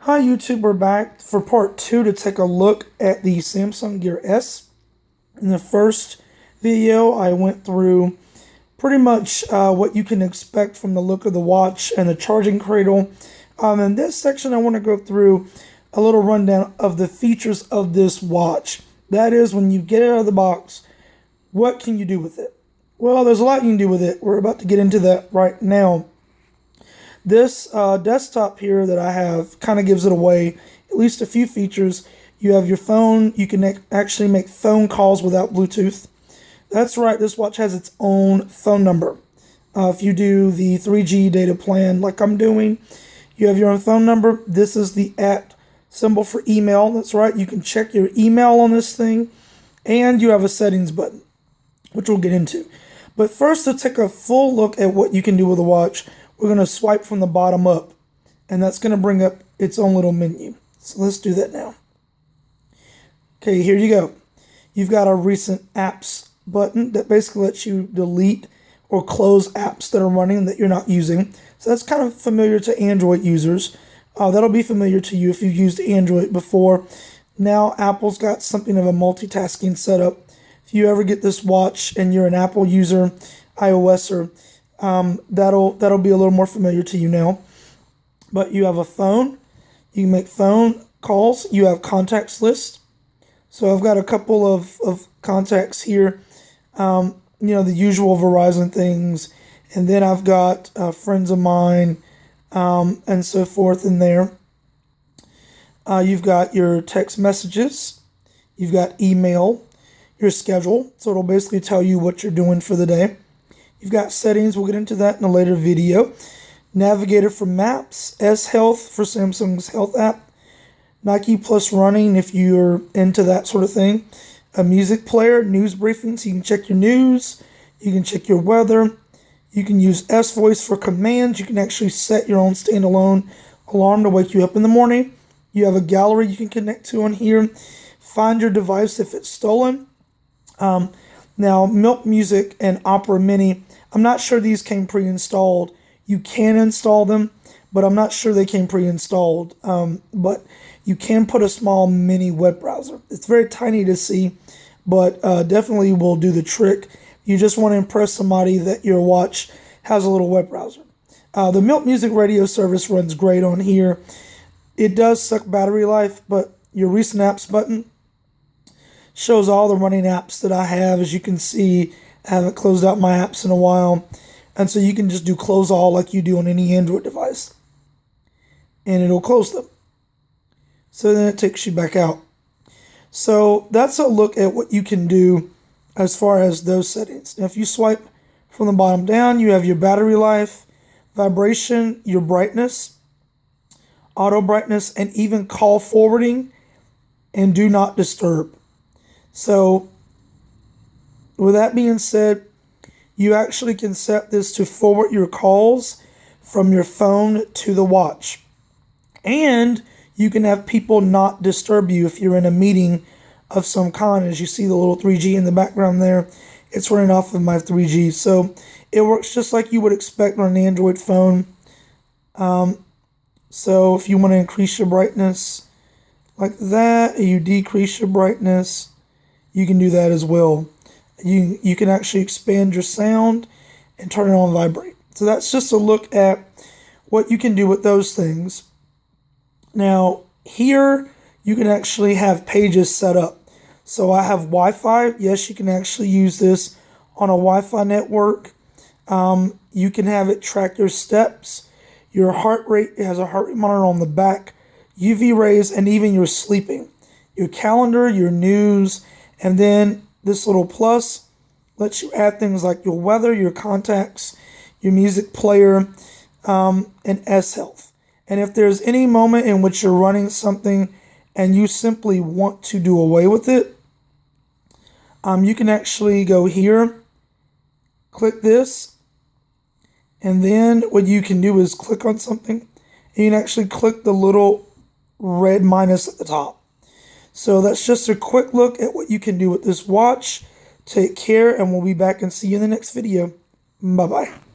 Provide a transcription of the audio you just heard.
Hi YouTube, we're back for part 2 to take a look at the Samsung Gear S. In the first video, I went through pretty much what you can expect from the look of the watch and the charging cradle. In this section, I want to go through a little rundown of the features of this watch. That is, when you get it out of the box, what can you do with it? Well, there's a lot you can do with it. We're about to get into that right now. This desktop here that I have kind of gives it away, at least a few features. You have your phone. You can actually make phone calls without Bluetooth. That's right, this watch has its own phone number. If you do the 3G data plan like I'm doing, you have your own phone number. This is the @ symbol for email. That's right, you can check your email on this thing. And you have a settings button, which we'll get into. But first, to take a full look at what you can do with a watch, we're going to swipe from the bottom up, and that's going to bring up its own little menu. So let's do that now. Okay, here you go. You've got a recent apps button that basically lets you delete or close apps that are running that you're not using. So that's kind of familiar to Android users. That'll be familiar to you if you've used Android before. Now Apple's got something of a multitasking setup. If you ever get this watch and you're an Apple user, iOSer, that'll be a little more familiar to you now. But you have a phone. You can make phone calls. You have contacts list. So I've got a couple of contacts here. The usual Verizon things. And then I've got friends of mine and so forth in there. You've got your text messages. You've got email. Your schedule. So it'll basically tell you what you're doing for the day. You've got settings. We'll get into that in a later video. Navigator for maps. S Health for Samsung's health app. Nike Plus Running if you're into that sort of thing. A music player. News briefings. You can check your news. You can check your weather. You can use S Voice for commands. You can actually set your own standalone alarm to wake you up in the morning. You have a gallery you can connect to on here. Find your device if it's stolen. Now, Milk Music and Opera Mini, I'm not sure these came pre-installed. You can install them, but I'm not sure they came pre-installed. But you can put a small mini web browser. It's very tiny to see, but definitely will do the trick. You just want to impress somebody that your watch has a little web browser. The Milk Music radio service runs great on here. It does suck battery life, but your recent apps button shows all the running apps that I have. As you can see, I haven't closed out my apps in a while. And so you can just do close all like you do on any Android device. And it'll close them. So then it takes you back out. So that's a look at what you can do as far as those settings. Now, if you swipe from the bottom down, you have your battery life, vibration, your brightness, auto brightness, and even call forwarding and do not disturb. So, with that being said, you actually can set this to forward your calls from your phone to the watch. And you can have people not disturb you if you're in a meeting of some kind. As you see the little 3G in the background there, it's running off of my 3G. So, it works just like you would expect on an Android phone. So, if you want to increase your brightness like that, you decrease your brightness, you can do that as well. You can actually expand your sound and turn it on vibrate. So that's just a look at what you can do with those things. Now, here you can actually have pages set up. So I have Wi-Fi. Yes, you can actually use this on a Wi-Fi network. You can have it track your steps, your heart rate. It has a heart rate monitor on the back, UV rays, and even your sleeping, your calendar, your news. And then this little plus lets you add things like your weather, your contacts, your music player, and S Health. And if there's any moment in which you're running something and you simply want to do away with it, you can actually go here, click this, and then what you can do is click on something, and you can actually click the little red minus at the top. So that's just a quick look at what you can do with this watch. Take care, and we'll be back and see you in the next video. Bye-bye.